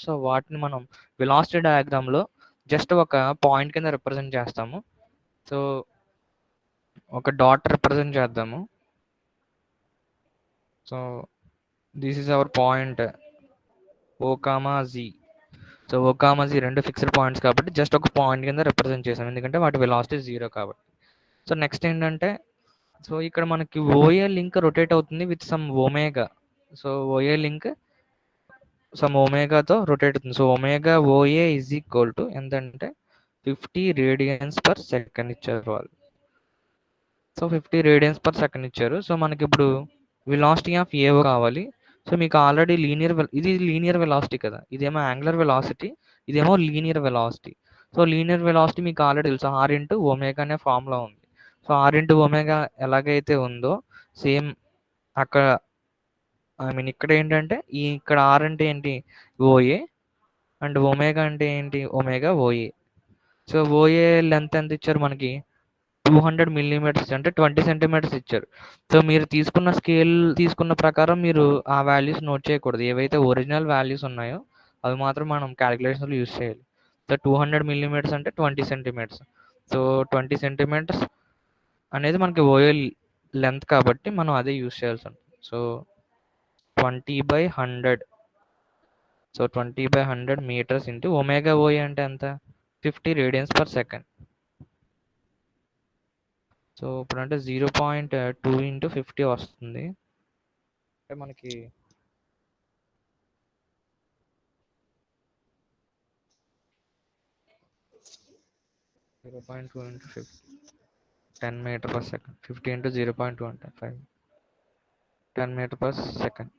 So వాటిని మనం velocity డయాగ్రామ్లో జస్ట్ ఒక పాయింట్ కింద రిప్రజెంట్ చేస్తాము. సో ఒక డాట్ రిప్రజెంట్ చేద్దాము. So this is our point O comma G. So O comma G రెండు ఫిక్స్డ్ పాయింట్స్ కాబట్టి జస్ట్ ఒక పాయింట్ కింద రిప్రజెంట్ చేసాం, ఎందుకంటే వాటి వెలాసిటీ 0 కాబట్టి. సో నెక్స్ట్ ఏంటంటే, సో ఇక్కడ మనకి ఓఏ లింక్ రొటేట్ అవుతుంది with some omega. So O A link some ఒమేగాతో రొటేట్ అవుతుంది. So omega O A is equal to ఎంతంటే 50 రేడియన్స్ పర్ సెకండ్ ఇచ్చారు వాళ్ళు. సో 50 రేడియన్స్ పర్ సెకండ్ ఇచ్చారు. సో మనకి ఇప్పుడు వెలాసిటీ ఆఫ్ ఏవో కావాలి. సో మీకు ఆల్రెడీ ఇది లీనియర్ వెలాసిటీ కదా, ఇదేమో యాంగులర్ వెలాసిటీ, ఇదేమో linear velocity. So linear velocity మీకు ఆల్రెడీ తెలుసు, ఆర్ ఇంటూ ఒమేగా అనే ఫార్ములా ఉంది. సో ఆర్ ఇంటూ ఒమేగా ఎలాగైతే ఉందో సేమ్ అక్కడ ఇక్కడ ఏంటంటే ఇక్కడ ఆర్ అంటే ఏంటి, ఓఏ, అండ్ ఒమేగా అంటే ఏంటి, omega OA. So OA length ఎంత ఇచ్చారు మనకి, 200 మిల్లీమీటర్స్ అంటే 20 సెంటీమీటర్స్ ఇచ్చారు. సో మీరు తీసుకున్న స్కేల్ తీసుకున్న ప్రకారం మీరు ఆ వాల్యూస్ నోట్ చేయకూడదు, ఏవైతే ఒరిజినల్ వాల్యూస్ ఉన్నాయో అవి మాత్రం మనం క్యాలిక్యులేషన్లో యూస్ చేయాలి. సో 200 మిల్లీమీటర్స్ అంటే 20 సెంటీమీటర్స్. సో 20 సెంటీమీటర్స్ అనేది మనకి ఓఎల్ లెంత్ కాబట్టి మనం అదే యూస్ చేయాల్సి ఉంటుంది. So 20/100. So 20/100 metres into omega OA అంటే ఎంత, 50 రేడియన్స్ పర్ సెకండ్. సో ఇప్పుడు అంటే 0.2 ఇంటూ 50 వస్తుంది, అంటే మనకి 0.2 into 50, 10 metre per second. 50 into 0.2 అంటే 5, 10 మీటర్ పర్ సెకండ్.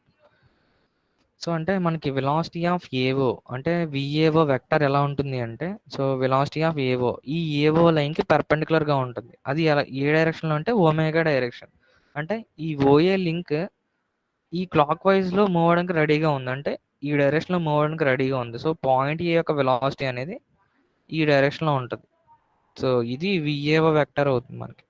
సో అంటే మనకి వెలాసిటీ ఆఫ్ ఏవో అంటే విఏఓ వెక్టర్ ఎలా ఉంటుంది అంటే, సో వెలాసిటీ ఆఫ్ ఏవో ఈ ఏవో లైన్కి పర్పెండిక్యులర్గా ఉంటుంది. అది ఎలా ఏ డైరెక్షన్లో అంటే ఒమేగా డైరెక్షన్. అంటే ఈ ఓఏ లింక్ ఈ క్లాక్ వైజ్లో మూవ్ అవడానికి రెడీగా ఉంది, అంటే ఈ డైరెక్షన్లో మూవ్ అవడానికి రెడీగా ఉంది. సో పాయింట్ ఏ యొక్క వెలాసిటీ అనేది ఈ డైరెక్షన్లో ఉంటుంది. సో ఇది విఏఓ వెక్టర్ అవుతుంది మనకి.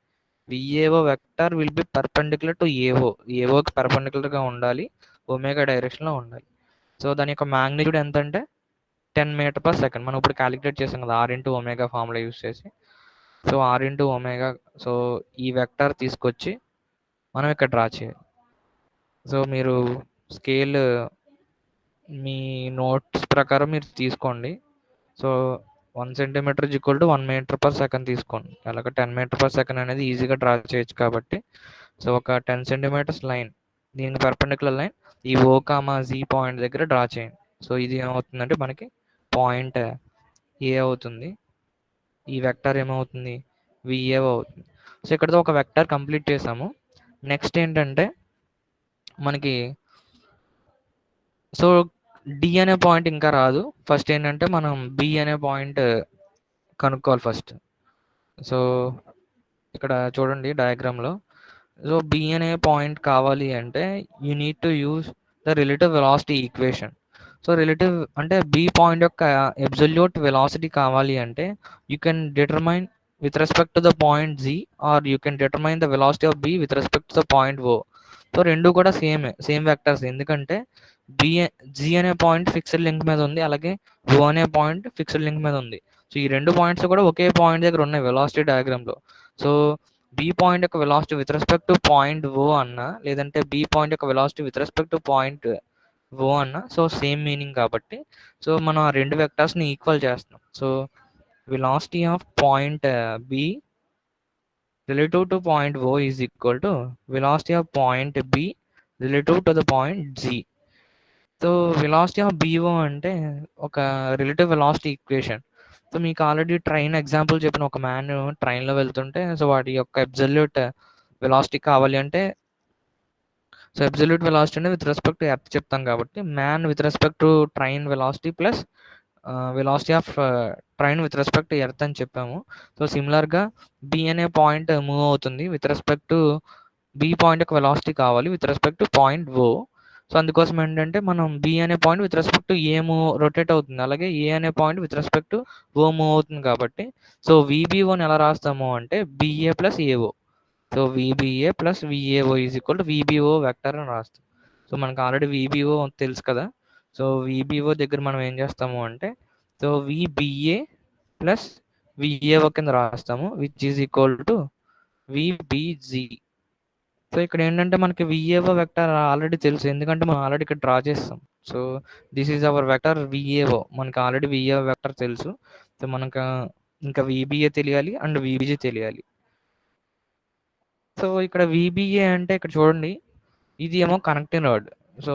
V A O vector will be perpendicular to A O, ఏఓకి పర్పెండిక్యులర్గా ఉండాలి, ఒమేగా డైరెక్షన్లో ఉండాలి. సో దాని యొక్క మ్యాగ్నిట్యూడ్ ఎంత అంటే 10 మీటర్ పర్ సెకండ్. మనం ఇప్పుడు క్యాలిక్యులేట్ చేసాం కదా R into omega formula use చేసి. So R into omega, so ఈ వెక్టర్ తీసుకొచ్చి మనం ఇక్కడ డ్రా చేయాలి. సో మీరు స్కేల్ మీ నోట్స్ ప్రకారం మీరు తీసుకోండి. So 1 centimetre equal to 1 metre per second తీసుకోండి. అలాగే 10 మీటర్ పర్ సెకండ్ అనేది ఈజీగా డ్రా చేయొచ్చు కాబట్టి, సో ఒక 10 సెంటీమీటర్స్ లైన్, దీనికి పర్పెండిక్యులర్ లైన్ ఈ ఓ కామా జీ పాయింట్ దగ్గర డ్రా చేయండి. సో ఇది ఏమవుతుందంటే మనకి పాయింట్ ఏ అవుతుంది, ఈ వెక్టర్ ఏమవుతుంది, విఏ అవుతుంది. సో ఇక్కడతో ఒక వెక్టర్ కంప్లీట్ చేసాము. నెక్స్ట్ ఏంటంటే మనకి సో డి అనే పాయింట్ ఇంకా రాదు. ఫస్ట్ ఏంటంటే మనం బి అనే పాయింట్ కనుక్కోవాలి ఫస్ట్. సో ఇక్కడ చూడండి డయాగ్రామ్లో, సో బి అనే పాయింట్ కావాలి అంటే you need to use the relative velocity equation. So relative అంటే బి పాయింట్ యొక్క అబ్సల్యూట్ వెలాసిటీ కావాలి అంటే you can determine with respect to the point G, or you can determine the velocity of B with respect to the point O. So రెండు కూడా same vectors, ఎందుకంటే B G అనే point fixed link మీద ఉంది, అలాగే ఓ అనే point fixed link మీద ఉంది. సో ఈ రెండు పాయింట్స్ కూడా ఒకే పాయింట్ దగ్గర ఉన్నాయి వెలాసిటీ డయాగ్రామ్లో. సో బి పాయింట్ యొక్క velocity with respect to point O అన్నా, లేదంటే బి పాయింట్ యొక్క velocity with respect to point O అన్నా, సో సేమ్ మీనింగ్ కాబట్టి సో మనం ఆ రెండు వెక్టర్స్ని ఈక్వల్ చేస్తున్నాం. So velocity of point B relative to point O is equal to velocity of point B relative to the point G. So velocity of BO అంటే ఒక relative velocity equation. So మీకు already train example చెప్పిన, ఒక man ట్రైన్లో వెళ్తుంటే so వాటి యొక్క absolute velocity కావాలి అంటే, సో అబ్సల్యూట్ వెలాసిటీ అంటే విత్ రెస్పెక్ట్ టు ఎర్త్ చెప్తాం కాబట్టి man with respect to train velocity plus velocity of train with respect to earth అని చెప్పాము. సో సిమిలర్గా బి అనే పాయింట్ మూవ్ అవుతుంది with respect to B point యొక్క వెలాసిటీ కావాలి with respect to point O. So అందుకోసం ఏంటంటే మనం బి అనే point with respect to A move rotate అవుతుంది, అలాగే ఏ అనే point with respect to O move అవుతుంది కాబట్టి సో విబిఓని ఎలా రాస్తాము అంటే B A plus A O. So V B A plus V A O is equal to V B O vector అని రాస్తాం. సో మనకు ఆల్రెడీ విబిఓ తెలుసు కదా. సో విబిఓ దగ్గర మనం ఏం చేస్తాము అంటే, సో విబిఏ ప్లస్ విఏఓ కింద రాస్తాము, which is equal to VBG. So ఇక్కడ ఏంటంటే మనకి విఏఓ వెక్టర్ ఆల్రెడీ తెలుసు, ఎందుకంటే మనం ఆల్రెడీ ఇక్కడ డ్రా చేస్తాం. So this is our vector V A O, మనకి ఆల్రెడీ విఏఓ వెక్టర్ తెలుసు. సో మనకు ఇంకా విబిఏ తెలియాలి అండ్ విబిజి తెలియాలి. సో ఇక్కడ విబిఏ అంటే ఇక్కడ చూడండి, ఇది ఏమో కనెక్టింగ్ రాడ్. సో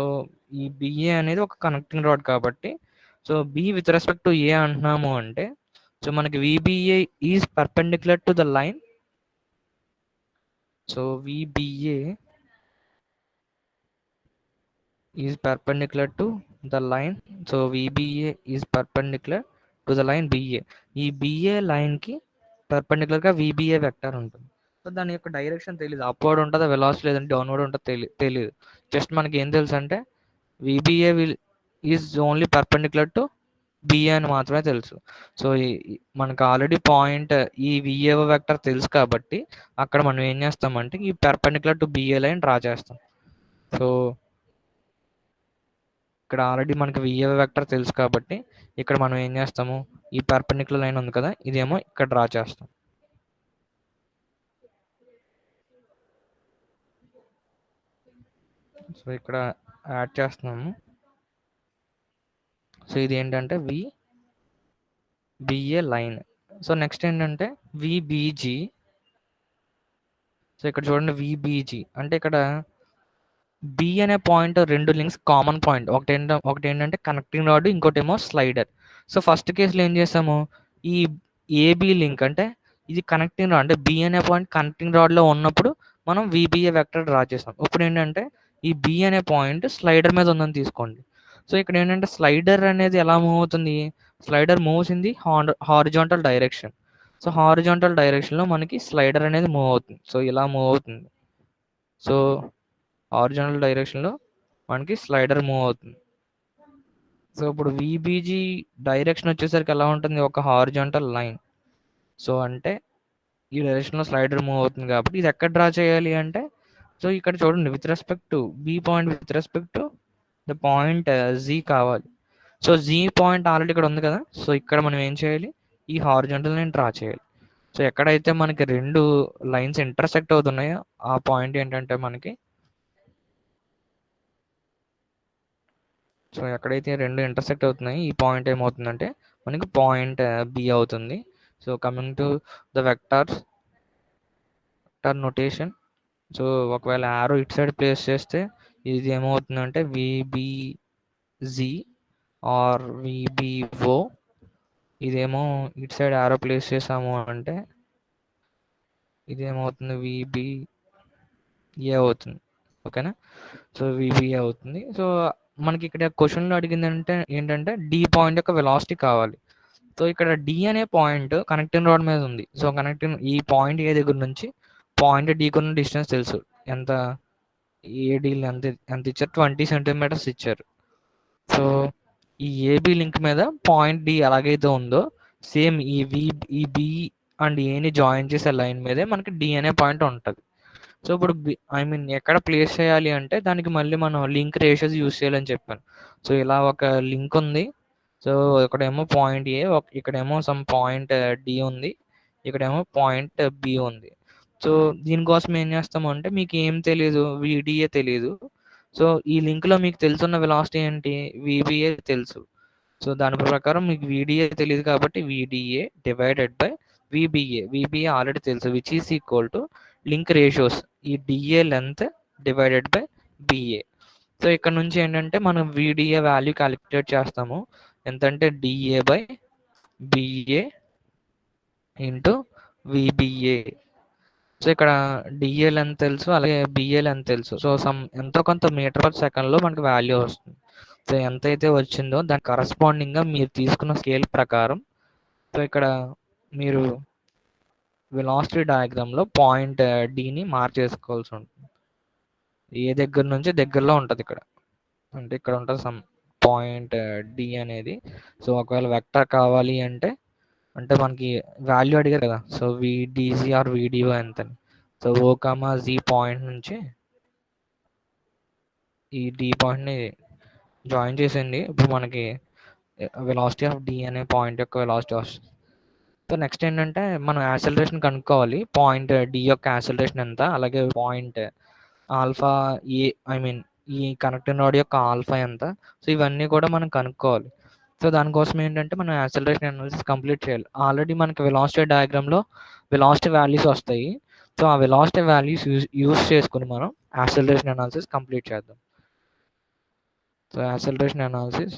ఈ బిఏ అనేది ఒక కనెక్టింగ్ రాడ్ కాబట్టి, so B with respect to A అంటున్నాము అంటే, సో మనకి V B A is perpendicular to the line. So V B A is perpendicular to the line. So VBA is perpendicular to the line BA. ఈ BA line కి perpendicular గా VBA vector ఉంటుంది. So దాని యొక్క direction తెలియదు, అప్వర్డ్ ఉంటుందా వెలాసిటీ లేదంటే డౌన్వర్డ్ ఉంటుందో తెలియదు. జస్ట్ మనకి ఏం తెలుసు అంటే VBA is only perpendicular to BA అని మాత్రమే తెలుసు. సో మనకు ఆల్రెడీ పాయింట్ ఈ VAO వెక్టర్ తెలుసు కాబట్టి అక్కడ మనం ఏం చేస్తామంటే ఈ perpendicular to BA line draw చేస్తాం. సో ఇక్కడ ఆల్రెడీ మనకి విఏఓ వెక్టర్ తెలుసు కాబట్టి ఇక్కడ మనం ఏం చేస్తాము, ఈ పర్పెండిక్యులర్ లైన్ ఉంది కదా, ఇదేమో ఇక్కడ డ్రా చేస్తాం. సో ఇక్కడ యాడ్ చేస్తున్నాము. సో ఇది ఏంటంటే విబిఏ లైన్. సో నెక్స్ట్ ఏంటంటే విబిజి. సో ఇక్కడ చూడండి విబిజి అంటే ఇక్కడ బి అనే పాయింట్ రెండు లింక్స్ కామన్ పాయింట్, ఒకటి ఏంటంటే కనెక్టింగ్ రాడ్, ఇంకోటి ఏమో స్లైడర్. సో ఫస్ట్ కేసులో ఏం చేసాము, ఈ ఏబి లింక్ అంటే ఇది కనెక్టింగ్ రాడ్, అంటే బి అనే పాయింట్ కనెక్టింగ్ రాడ్లో ఉన్నప్పుడు మనం విబిఏ వెక్టర్ డ్రా చేసాం. ఇప్పుడు ఏంటంటే ఈ బి అనే పాయింట్ స్లైడర్ మీద ఉందని తీసుకోండి. సో ఇక్కడ ఏంటంటే స్లైడర్ అనేది ఎలా మూవ్ అవుతుంది, slider moves in the horizontal direction. So horizontal డైరెక్షన్లో మనకి స్లైడర్ అనేది మూవ్ అవుతుంది. సో ఇలా మూవ్ అవుతుంది. సో హారిజాంటల్ డైరెక్షన్లో మనకి స్లైడర్ మూవ్ అవుతుంది. సో ఇప్పుడు విబిజి డైరెక్షన్ వచ్చేసరికి ఎలా ఉంటుంది, ఒక హారిజాంటల్ లైన్. సో అంటే ఈ డైరెక్షన్లో స్లైడర్ మూవ్ అవుతుంది కాబట్టి ఇది ఎక్కడ డ్రా చేయాలి అంటే, సో ఇక్కడ చూడండి with respect to B point with respect to the point G కావాలి. సో జీ పాయింట్ ఆల్రెడీ ఇక్కడ ఉంది కదా, సో ఇక్కడ మనం ఏం చేయాలి, ఈ హారిజాంటల్ లైన్ డ్రా చేయాలి. సో ఎక్కడైతే మనకి రెండు లైన్స్ ఇంటర్సెక్ట్ అవుతున్నాయో ఆ పాయింట్ ఏంటంటే మనకి, సో ఎక్కడైతే రెండు ఇంటర్సెక్ట్ అవుతున్నాయి ఈ పాయింట్ ఏమవుతుందంటే మనకి పాయింట్ బి అవుతుంది. So coming to the vector notation. So ఒకవేళ యారో ఇటు సైడ్ ప్లేస్ చేస్తే ఇది ఏమవుతుందంటే విబిజి ఆర్ విబిఓ. ఇదేమో ఇటు సైడ్ యారో ప్లేస్ చేసాము అంటే ఇదేమవుతుంది విబిఏ అవుతుంది. ఓకేనా, సో విబిఏ అవుతుంది. సో మనకి ఇక్కడ క్వశ్చన్లో అడిగిందంటే ఏంటంటే డి పాయింట్ యొక్క వెలాసిటీ కావాలి. సో ఇక్కడ డి అనే పాయింట్ కనెక్టింగ్ రాడ్ మీద ఉంది. సో ఈ పాయింట్ ఏ దగ్గర నుంచి పాయింట్ డి కొన్న డిస్టెన్స్ తెలుసు, ఎంత ఏడి ఎంత ఎంత ఇచ్చారు, 20 సెంటీమీటర్స్ ఇచ్చారు. సో ఈ ఏబి లింక్ మీద పాయింట్ డి ఎలాగైతే ఉందో సేమ్ ఈ బి అండ్ ఏని జాయిన్ చేసే లైన్ మీదే మనకి డి అనే పాయింట్ ఉంటుంది. సో ఇప్పుడు ఎక్కడ ప్లేస్ చేయాలి అంటే దానికి మళ్ళీ మనం లింక్ రేషియోస్ యూస్ చేయాలని చెప్పాను. సో ఇలా ఒక లింక్ ఉంది. సో ఇక్కడేమో పాయింట్ ఏ, ఇక్కడేమో సమ్ పాయింట్ డి ఉంది, ఇక్కడేమో పాయింట్ బి ఉంది. సో దీనికోసం ఏం చేస్తాము అంటే మీకు ఏం తెలియదు, విడిఏ తెలియదు. సో ఈ లింక్లో మీకు తెలుసున్న వెలాసిటీ ఏంటి, విబిఏ తెలుసు. సో దాని ప్రకారం మీకు విడిఏ తెలియదు కాబట్టి V D A divided by V B A already తెలుసు, which is equal to link ratios ఈ D A length divided by B A. So ఇక్కడ నుంచి ఏంటంటే మనం విడిఏ వాల్యూ క్యాలిక్యులేట్ చేస్తాము, ఎంతంటే D A by B A into V B A. So ఇక్కడ డిఏ లెంత్ తెలుసు, అలాగే బిఏ లెంత్ తెలుసు. సో ఎంతో కొంత మీటర్ పర్ సెకండ్లో మనకి వాల్యూ వస్తుంది. సో ఎంతైతే వచ్చిందో దానికి కరస్పాండింగ్గా మీరు తీసుకున్న స్కేల్ ప్రకారం, సో ఇక్కడ మీరు వెలాసిటీ డయాగ్రామ్లో పాయింట్ డిని మార్చేసుకోవాల్సి ఉంటుంది. ఏ దగ్గర నుంచి దగ్గరలో ఉంటుంది ఇక్కడ, అంటే ఇక్కడ ఉంటుంది సమ్ పాయింట్ డి అనేది. సో ఒకవేళ వెక్టర్ కావాలి అంటే మనకి వాల్యూ అడిగారు కదా, సో విడిజి ఆర్ విడిఓ ఎంతని. So O comma G point నుంచి ఈ డి పాయింట్ని జాయిన్ చేసేయండి. ఇప్పుడు మనకి వెలాసిటీ ఆఫ్ డి అనే పాయింట్ యొక్క వెలాసిటీ వస్తుంది. సో నెక్స్ట్ ఏంటంటే మనం యాక్సలరేషన్ కనుక్కోవాలి. పాయింట్ డి యొక్క యాక్సలరేషన్ ఎంత, అలాగే point alpha A I mean ఈ కనెక్టింగ్ రాడ్ యొక్క ఆల్ఫా ఎంత. సో ఇవన్నీ కూడా మనం కనుక్కోవాలి. సో దానికోసం ఏంటంటే మనం యాక్సలరేషన్ అనాలిసిస్ కంప్లీట్ చేయాలి. ఆల్రెడీ మనకి వెలాసిటీ డయాగ్రామ్లో వెలాసిటీ వాల్యూస్ వస్తాయి. సో ఆ వెలాసిటీ వాల్యూస్ యూస్ చేసుకుని మనం యాక్సలరేషన్ అనాలిసిస్ కంప్లీట్ చేద్దాం. సో యాక్సలరేషన్ అనాలిసిస్,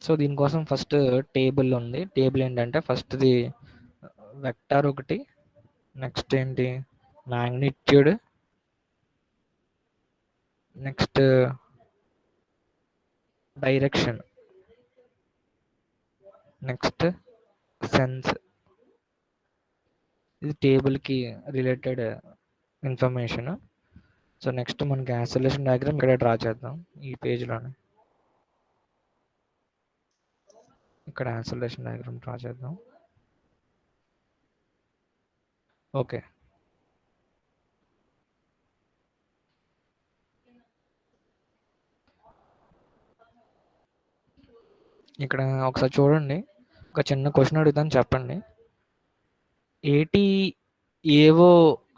సో దీనికోసం ఫస్ట్ టేబుల్ ఉంది. టేబుల్ ఏంటంటే ఫస్ట్ది వెక్టార్ ఒకటి, నెక్స్ట్ ఏంటి magnitude, next direction, next sense. ఇది టేబుల్కి రిలేటెడ్ ఇన్ఫర్మేషన్. సో నెక్స్ట్ మనకి యాక్సలరేషన్ డయాగ్రామ్ ఇక్కడ డ్రా చేద్దాం ఈ పేజ్లోనే. ఇక్కడ యాక్సలరేషన్ డయాగ్రామ్ డ్రా చేద్దాం. ఓకే, ఇక్కడ ఒకసారి చూడండి. ఒక చిన్న క్వశ్చన్ అడుగుతాను, చెప్పండి. ఏటీ ఏవో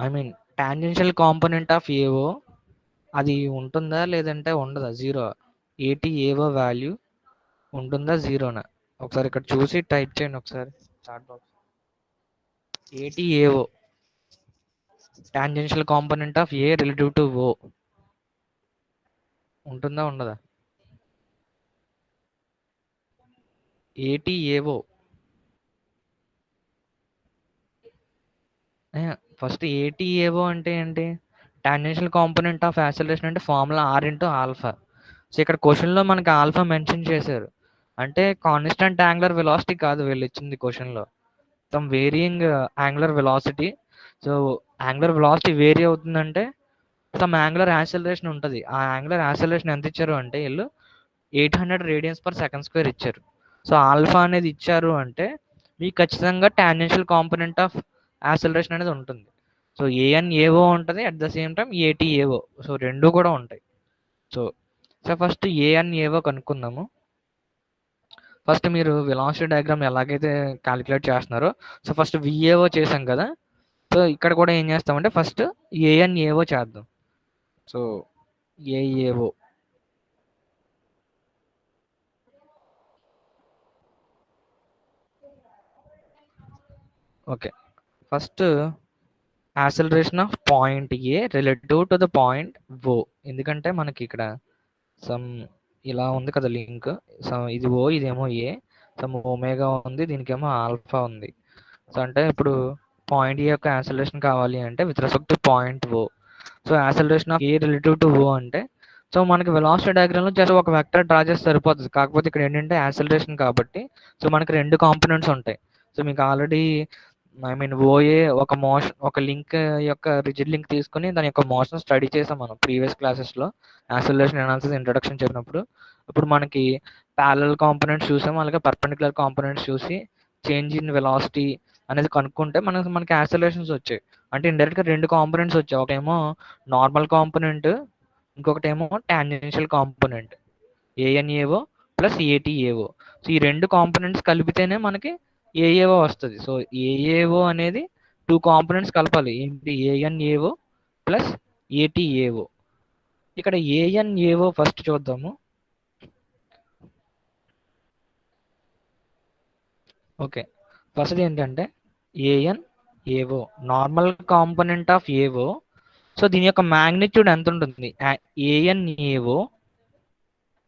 I mean tangential component of ఏవో అది ఉంటుందా లేదంటే ఉండదా, జీరో. ఏటీ ఏవో వాల్యూ ఉంటుందా జీరోనా? ఒకసారి ఇక్కడ చూసి టైప్ చేయండి ఒకసారి chat box. A T A O tangential component of A relative to O ఉంటుందా ఉండదా? A T A O first A T A O అంటే ఏంటి? టాంజెన్షియల్ కాంపోనెంట్ ఆఫ్ యాక్సలరేషన్ అంటే formula R into alpha. So ఇక్కడ క్వశ్చన్లో మనకి ఆల్ఫా మెన్షన్ చేశారు. అంటే కాన్స్టెంట్ యాంగులర్ వెలాసిటీ కాదు వీళ్ళు ఇచ్చింది క్వశ్చన్లో, some varying angular velocity. So angular velocity vary అవుతుందంటే సమ్ యాంగులర్ యాక్సలరేషన్ ఉంటుంది. ఆ యాంగులర్ యాక్సలరేషన్ ఎంత ఇచ్చారు అంటే వీళ్ళు 800 రేడియన్స్ పర్ సెకండ్ స్క్వేర్ ఇచ్చారు. సో ఆల్ఫా అనేది ఇచ్చారు అంటే మీకు ఖచ్చితంగా టాంజెన్షియల్ కాంపోనెంట్ ఆఫ్ యాక్సలరేషన్ అనేది ఉంటుంది. సో ఏఎన్ ఏవో ఉంటుంది, అట్ ద సేమ్ టైం ఏటీ ఏవో. సో రెండు కూడా ఉంటాయి. సో సో ఫస్ట్ ఏఎన్ ఏవో కనుక్కుందాము. ఫస్ట్ మీరు వెలాసిటీ డయాగ్రామ్ ఎలాగైతే క్యాలిక్యులేట్ చేస్తున్నారో, సో ఫస్ట్ విఏఓ చేసాం కదా. సో ఇక్కడ కూడా ఏం చేస్తామంటే ఫస్ట్ ఏఎన్ ఏవో చేద్దాం. So A A O okay. First acceleration of point A relative to the point O. ఎందుకంటే మనకి ఇక్కడ సమ్ ఇలా ఉంది కదా లింక్. సో ఇది ఓ, ఇదేమో ఏ, సమ్ ఒమేగా ఉంది, దీనికేమో ఆల్ఫా ఉంది. సో అంటే ఇప్పుడు పాయింట్ ఏ యొక్క యాక్సలరేషన్ కావాలి అంటే with respect to point O. So acceleration of A relative to O అంటే సో మనకి వెలాసిటీ డయాగ్రామ్లో జస్ట్ ఒక వెక్టర్ డ్రా చేస్తే సరిపోతుంది. కాకపోతే ఇక్కడ ఏంటంటే యాక్సలరేషన్ కాబట్టి సో మనకి రెండు కాంపోనెంట్స్ ఉంటాయి. సో మీకు ఆల్రెడీ ఐ మీన్ ఓఏ ఒక మోషన్, ఒక లింక్ యొక్క రిజిడ్ లింక్ తీసుకుని దాని యొక్క మోషన్ స్టడీ చేసాం మనం ప్రీవియస్ క్లాసెస్లో యాక్సలరేషన్ అనాలిసిస్ ఇంట్రొడక్షన్ చెప్పినప్పుడు. ఇప్పుడు మనకి ప్యారలల్ కాంపోనెంట్స్ చూసాం, అలాగే పర్పెండిక్యులర్ కాంపోనెంట్స్ చూసి చేంజ్ ఇన్ వెలాసిటీ అనేది కనుక్కుంటే మనకి యాక్సలరేషన్స్ వచ్చాయి. అంటే ఇండైరెక్ట్గా రెండు కాంపోనెంట్స్ వచ్చాయి. ఒకటేమో నార్మల్ కాంపోనెంట్, ఇంకొకటి ఏమో tangential component A N A O plus A T A O. So ఈ రెండు కాంపోనెంట్స్ కలిపితేనే మనకి ఏఏఓ వస్తుంది. సో ఏఏఓ అనేది టూ కాంపోనెంట్స్ కలపాలి. ఏంటి? A N A O plus A T A O. ఇక్కడ ఏఎన్ఏఓ ఫస్ట్ చూద్దాము. ఓకే, ఫస్ట్ ఏంటంటే A N A O normal component of A O. So దీని యొక్క మ్యాగ్నిట్యూడ్ ఎంత ఉంటుంది? ఏఎన్ఏఓ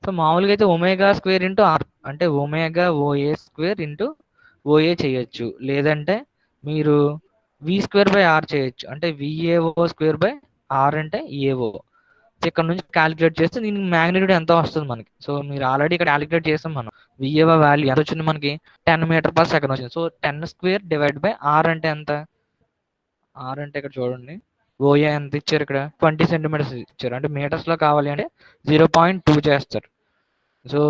సో మామూలుగా అయితే ఒమేగా స్క్వేర్ ఇంటూ ఆర్, అంటే omega O A square into O A చేయొచ్చు, లేదంటే మీరు వి స్క్వేర్ బై ఆర్ చేయొచ్చు, అంటే విఏఓ స్క్వేర్ బై ఆర్ అంటే ఏఓ. ఇక్కడ నుంచి క్యాలిక్యులేట్ చేస్తే దీనికి మ్యాగ్నిట్యూడ్ ఎంత వస్తుంది మనకి. సో మీరు ఆల్రెడీ ఇక్కడ క్యాలిక్యులేట్ చేస్తాం మనం. విఏఓ వాల్యూ ఎంత వచ్చింది మనకి? 10 మీటర్ పర్ సెకండ్ వచ్చింది. So 10 square divide by R అంటే ఎంత? ఆర్ అంటే ఇక్కడ చూడండి, ఓఏ ఎంత ఇచ్చారు? ఇక్కడ 20 సెంటీమీటర్స్ ఇచ్చారు. అంటే మీటర్స్లో కావాలి అంటే 0.2 చేస్తారు. సో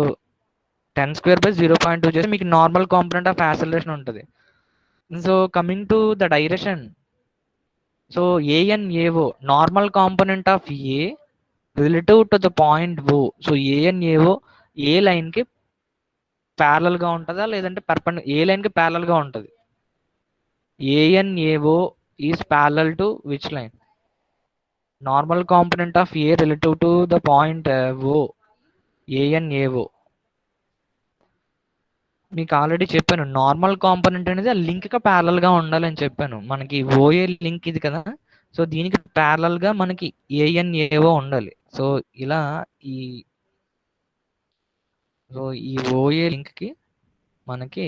10 స్క్వేర్ బై 0.2 చేస్తే మీకు నార్మల్ కాంపోనెంట్ ఆఫ్ యాక్సలరేషన్ ఉంటుంది. So coming to the direction, so ANAO normal component of A relative to the point O. So ANAO A line కి ప్యారలల్ గా ఉంటుందా లేదంటే ఏ లైన్ కి ప్యారలల్ గా ఉంటుంది? ANAO is parallel to which line? Normal component of A relative to the point O. ANAO మీకు already చెప్పాను, normal component అనేది ఆ లింక్ కి ప్యారలల్ గా ఉండాలని చెప్పాను. మనకి OA లింక్ ఇది కదా, సో దీనికి ప్యారలల్ గా మనకి ANAO ఉండాలి. సో ఇలా ఈ సో ఈ OA లింక్ కి మనకి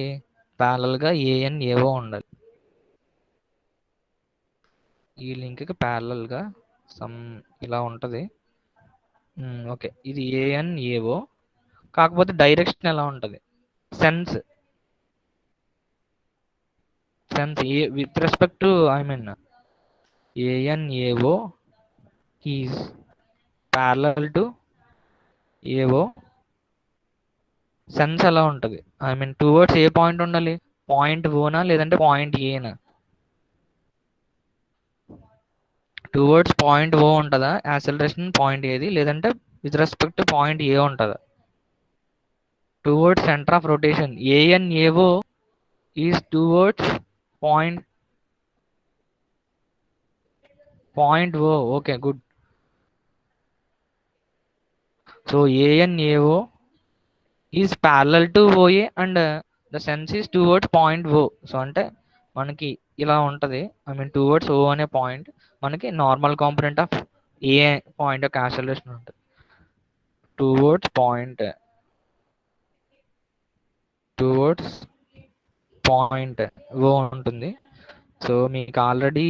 ప్యారలల్ గా ANAO ఉండాలి. ఈ లింక్ కి ప్యారలల్ గా సమ్ ఇలా ఉంటది. ఓకే, ఇది ANAO. కాకపోతే డైరెక్షన్ ఎలా ఉంటది? Sense with respect to ANAO is parallel to AO. Sense ఎలా ఉంటుంది? టువర్డ్స్ ఏ పాయింట్ ఉండాలి? పాయింట్ ఓనా లేదంటే పాయింట్ ఏనా? టువర్డ్స్ పాయింట్ ఓ ఉంటుందా యాక్సలరేషన్ పాయింట్ ఏది, లేదంటే with respect to point A ఉంటుందా? Towards centre of rotation ANAO is towards point O. Okay, good. So ANAO is parallel to OA and the sense is towards point O. So అంటే మనకి ఇలా ఉంటుంది. Towards O అనే point మనకి normal component of A point యొక్క acceleration ఉంటుంది. Towards point O ఉంటుంది. So మీకు ఆల్రెడీ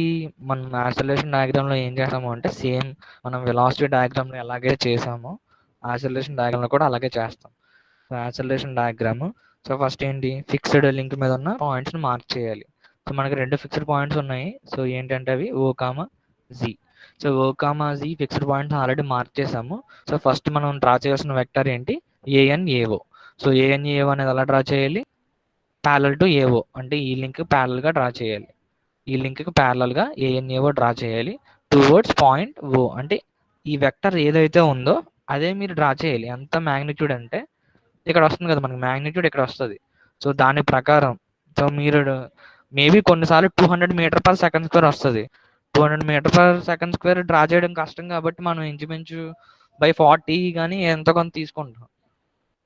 మనం యాక్సలరేషన్ డయాగ్రామ్ లో ఏం చేసాము అంటే సేమ్ మనం వెలాసిటీ డయాగ్రామ్ లో ఎలాగే చేసామో యాక్సలరేషన్ డయాగ్రామ్ లో కూడా అలాగే చేస్తాం. Acceleration diagram. సో ఫస్ట్ ఏంటి, ఫిక్స్డ్ లింక్ మీద ఉన్న పాయింట్స్ ని మార్క్ చేయాలి. సో మనకి రెండు ఫిక్స్డ్ పాయింట్స్ ఉన్నాయి. సో ఏంటంటే అవి O, Z. So O, Z fixed points already mark చేసాము. సో ఫస్ట్ మనం డ్రా చేయాల్సిన వెక్టర్ ఏంటి? ANAO. సో ANAO అనేది ఎలా డ్రా చేయాలి? ప్యారలల్ టు AO, అంటే ఈ లింక్ ప్యారలల్ గా డ్రా చేయాలి. ఈ లింక్ కి ప్యారలల్ గా ANAO డ్రా చేయాలి టువర్డ్స్ పాయింట్ O. అంటే ఈ వెక్టర్ ఏదైతే ఉందో అదే మీరు డ్రా చేయాలి. ఎంత మ్యాగ్నిట్యూడ్ అంటే ఇక్కడ వస్తుంది కదా మనకి మ్యాగ్నిట్యూడ్ ఇక్కడ వస్తుంది. సో దాని ప్రకారం సో మీరు మేబీ కొన్నిసార్లు 200 మీటర్ పర్ సెకండ్ స్క్వేర్ వస్తుంది. 200 metre per second square draw చేయడం కష్టం కాబట్టి మనం ఇంచుమించు బై 40 కానీ ఎంతో కొంత తీసుకుంటాం.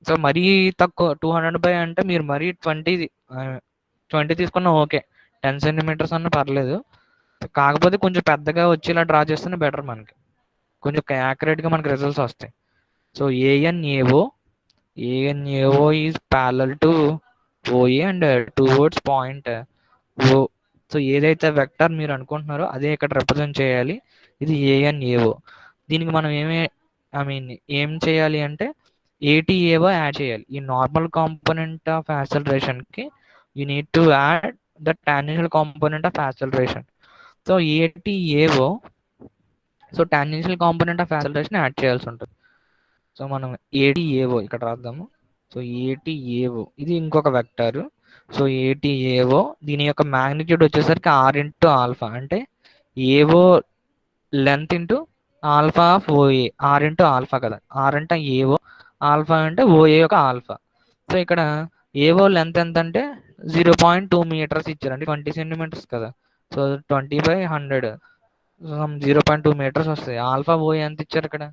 సో మరీ తక్కువ 200 అంటే మీరు మరీ 20 తీసుకున్నా ఓకే, 10 సెంటీమీటర్స్ అన్న పర్లేదు. కాకపోతే కొంచెం పెద్దగా వచ్చేలా డ్రా చేస్తేనే బెటర్, మనకి కొంచెం యాక్యురేట్గా మనకి రిజల్ట్స్ వస్తాయి. So ANAO is parallel to OA and towards point O. So ఏదైతే వెక్టర్ మీరు అనుకుంటున్నారో అదే ఇక్కడ రిప్రజెంట్ చేయాలి. ఇది ANAO. దీనికి మనం ఏం చేయాలి అంటే ATAO యాడ్ చేయాలి. ఈ నార్మల్ కాంపోనెంట్ ఆఫ్ యాక్సలరేషన్ కి you need to add the tangential component of acceleration. So ATAO, so tangential component of acceleration add చేయాల్సి ఉంటుంది. సో మనం ATAO ఇక్కడ రాద్దాము. సో ATAO ఇది ఇంకొక వెక్టర్. సో ATAO దీని యొక్క మ్యాగ్నిట్యూడ్ వచ్చేసరికి R ఇంటూ ఆల్ఫా, అంటే AO length into alpha of OA. R into alpha కదా, R అంటే AO, ఆల్ఫా అంటే OA యొక్క ఆల్ఫా. సో ఇక్కడ AO లెంత్ ఎంత అంటే 0.2 మీటర్స్ ఇచ్చారు, అంటే 20 సెంటీమీటర్స్ కదా. సో 20/100 0.2 మీటర్స్ వస్తాయి. ఆల్ఫా OA ఎంత ఇచ్చారు ఇక్కడ?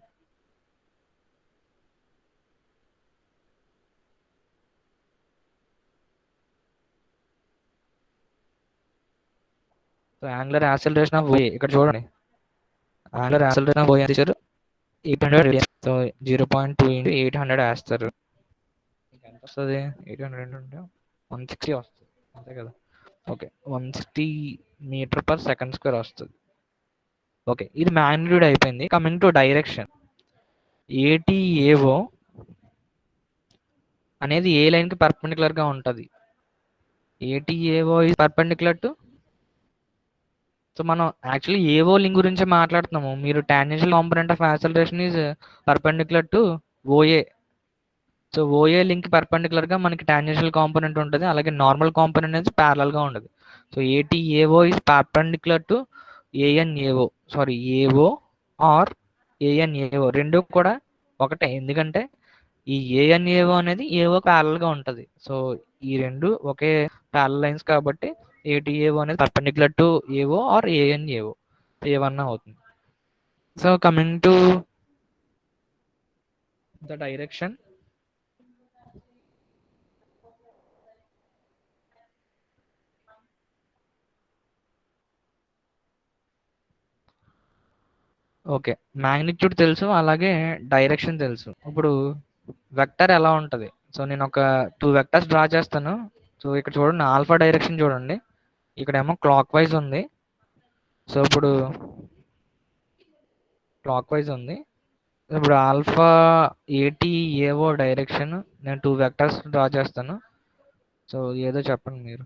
So angular acceleration of OA ఇక్కడ చూడండి, యాంగులర్ యాక్సిలరేషన్ ఆఫ్ OA ఎంత ఇచ్చారు? 800. సో 0.2 ఇంటూ 800 వేస్తారు, ఎంత వస్తుంది? 800 అంటే 160 వస్తుంది, అంతే కదా. Okay, 160 metre per second square వస్తుంది. ఓకే, ఇది మ్యాగ్నిట్యూడ్ అయిపోయింది. కమింగ్ టు డైరెక్షన్, ATAO అనేది ఏ లైన్ కి పర్పెండిక్యులర్ గా ఉంటుంది? ATAO is perpendicular to, so మనం యాక్చువల్లీ AO లింక్ గురించి మాట్లాడుతున్నాము. మీరు tangential component of acceleration is perpendicular to OA. So OA link perpendicular గా మనకి టాంజెన్షియల్ కాంపోనెంట్ ఉంటుంది, అలాగే నార్మల్ కాంపోనెంట్ అనేది ప్యారలల్ గా ఉంటుంది. So ATAO is perpendicular to A N A O sorry A O or A N A O రెండు కూడా ఒకటే. ఎందుకంటే ఈ ఏఎన్ఏఓ అనేది ఏఓ ప్యారల్గా ఉంటుంది. సో ఈ రెండు ఒకే ప్యారల్ లైన్స్ కాబట్టి ఏటీఏఓ అనేది పర్పెండిక్యులర్ టు ఏఓ ఆర్ ఏఎన్ఏఓ ఏవన్నా అవుతుంది. So coming to the direction, okay, magnitude తెలుసు, అలాగే డైరెక్షన్ తెలుసు. ఇప్పుడు వెక్టర్ ఎలా ఉంటుంది? సో నేను ఒక 2 వెక్టర్స్ డ్రా చేస్తాను. సో ఇక్కడ చూడండి, ఆల్ఫా డైరెక్షన్ చూడండి, ఇక్కడేమో క్లాక్ వైజ్ ఉంది. సో ఇప్పుడు క్లాక్ వైజ్ ఉంది. ఇప్పుడు ఆల్ఫా ఏటీ ఏవో డైరెక్షన్ నేను 2 వెక్టర్స్ డ్రా చేస్తాను. సో ఏదో చెప్పండి మీరు.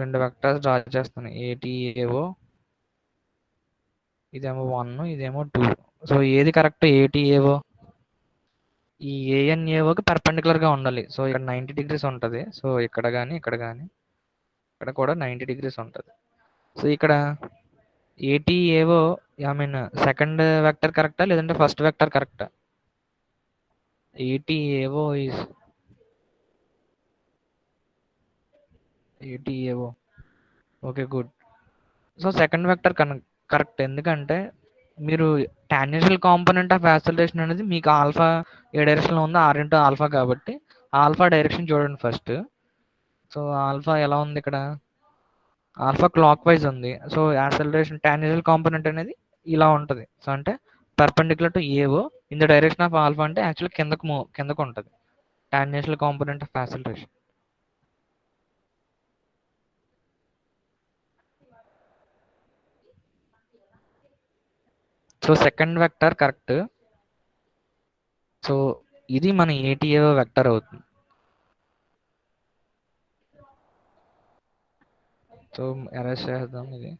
రెండు వెక్టర్స్ డ్రా చేస్తాను, ఏటీ ఏవో, ఇదేమో 1, ఇదేమో 2. సో ఏది కరెక్ట్? ఏటీ ఏవో ఈ ఏఎన్ఏఓకి పర్పెండిక్యులర్గా ఉండాలి. సో ఇక్కడ 90 డిగ్రీస్ ఉంటుంది. సో ఇక్కడ కానీ ఇక్కడ కానీ ఇక్కడ కూడా 90 డిగ్రీస్ ఉంటుంది. సో ఇక్కడ A T A O I mean second vector కరెక్టా లేదంటే ఫస్ట్ వెక్టర్ కరెక్టా? A T A O is A T A O, okay good. So second vector correct. ఎందుకంటే మీరు టాంజెన్షియల్ కాంపోనెంట్ ఆఫ్ యాక్సలరేషన్ అనేది మీకు ఆల్ఫా ఏ డైరెక్షన్లో ఉందో ఆర్ ఇంటూ ఆల్ఫా కాబట్టి ఆల్ఫా డైరెక్షన్ చూడండి ఫస్ట్. సో ఆల్ఫా ఎలా ఉంది ఇక్కడ? ఆల్ఫా క్లాక్ వైజ్ ఉంది. సో యాక్సలరేషన్ టాంజెన్షియల్ కాంపోనెంట్ అనేది ఇలా ఉంటుంది. సో అంటే పర్పెండిక్యులర్ టు ఏవో in the direction of alpha అంటే యాక్చువల్లీ కిందకు ఉంటుంది tangential component of acceleration. So second vector correct. So ఇది మన ఏటీఏఓ వెక్టర్ అవుతుంది. సో అరెస్ట్ చేద్దాం ఇది.